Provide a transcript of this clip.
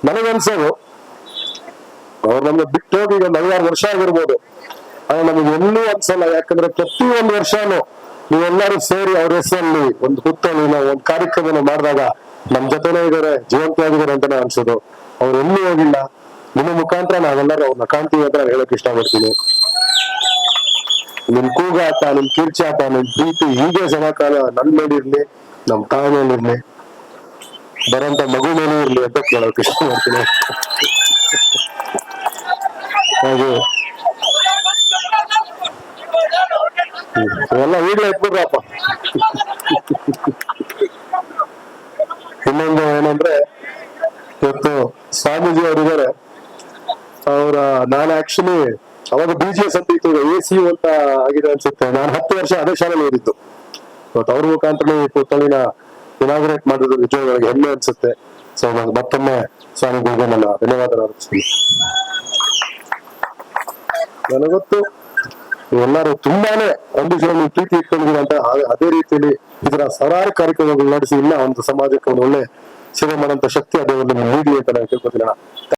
ನನಗನ್ಸೋದು ಅವ್ರು ನಮ್ಗೆ ಬಿಟ್ಟು ಹೋಗಿ ಈಗ 5-6 ವರ್ಷ ಆಗಿರ್ಬೋದು, ಆದ್ರೆ ನಮಗೆ ಎಲ್ಲೂ ಅನ್ಸಲ್ಲ. ಯಾಕಂದ್ರೆ ಪ್ರತಿ ಒಂದು ವರ್ಷನೂ ನೀವೆಲ್ಲರೂ ಸೇರಿ ಅವ್ರ ಹೆಸರಲ್ಲಿ ಒಂದು ಪುತ್ತಳಿನ ಒಂದು ಕಾರ್ಯಕ್ರಮ ಮಾಡಿದಾಗ ನಮ್ ಜೊತೆನೇ ಇದಾರೆ, ಜೀವಂತವಾಗಿದ್ದಾರೆ ಅಂತಾನೆ ಅನ್ಸೋದು. ಅವ್ರು ಎಲ್ಲೂ ಹೋಗಿಲ್ಲ. ನಿಮ್ಮ ಮುಖಾಂತರ ನಾವೆಲ್ಲರೂ ಅವ್ರನ್ನ ಕಾಣ್ತೀವಿ ಅಂತ ನಾನು ಹೇಳಕ್ ಇಷ್ಟಪಡ್ತೀನಿ. ನಿಮ್ ಕೂಗಾಟ, ನಿಮ್ ಕಿರ್ಚಾಟ, ನಿಮ್ ಪ್ರೀತಿ ಹೀಗೆ ಸದಾಕಾಲ ನನ್ ಮೇಲಿರ್ಲಿ, ನಮ್ ತಾಯಿ ಮೇಲಿರ್ಲಿ, ಬರಂತ ಮಗು ಮೇಲೆ ಇರ್ಲಿ ಅಂತ ಕೇಳೋಕೆ ಇಷ್ಟಪಡ್ತೀನಿ. ಹಾಗೆ ಎಲ್ಲ ಈಗಲೇ ಎತ್ಬಿಡ್ರಪ್ಪ. ಇನ್ನೊಂದು ಏನಂದ್ರೆ, ಇವತ್ತು ಸ್ವಾಮೀಜಿ ಅವರಿದ್ದಾರೆ. ನಾನು ಆಕ್ಚುಲಿ ಅವಾಗ BGS ಅಂತ ಇತ್ತು, AC ಅಂತ ಆಗಿದೆ ಅನ್ಸುತ್ತೆ. ನಾನು 10 ವರ್ಷ ಅದೇ ಶಾಲೆಯಲ್ಲಿ ಓದಿದ್ದು. ಇವತ್ತು ಅವ್ರ ಮುಖಾಂತರ ಪುತ್ತಳಿನ ಇನಾಗ್ರೇಟ್ ಮಾಡಿದ್ರು ನಿಜವಾಗಿ ಹೆಮ್ಮೆ ಅನ್ಸುತ್ತೆ. ಸೊ ನಾನು ಮತ್ತೊಮ್ಮೆ ಸ್ವಾಮಿಗಳಿಗೆ ನನ್ನ ಧನ್ಯವಾದ ಅರ್ಪಿಸ್ತೀನಿ. ನನಗೊತ್ತು ಎಲ್ಲರೂ ತುಂಬಾನೇ ಒಂದು ಪ್ರೀತಿ ಇಟ್ಕೊಂಡಿದ್ರು ಅಂತ. ಅದೇ ರೀತಿಯಲ್ಲಿ ಇದರ ಸಾವಿರಾರು ಕಾರ್ಯಕ್ರಮಗಳು ನಡೆಸಿ ಇಲ್ಲ ಒಂದು ಸಮಾಜಕ್ಕೆ ಒಂದು ಒಳ್ಳೆ ಸೇವೆ ಮಾಡುವಂತ ಶಕ್ತಿ ಅದೇ ಒಂದು ನೀಡಿ ಅಂತ ನಾನು ಕೇಳ್ಕೊತೀನಿ.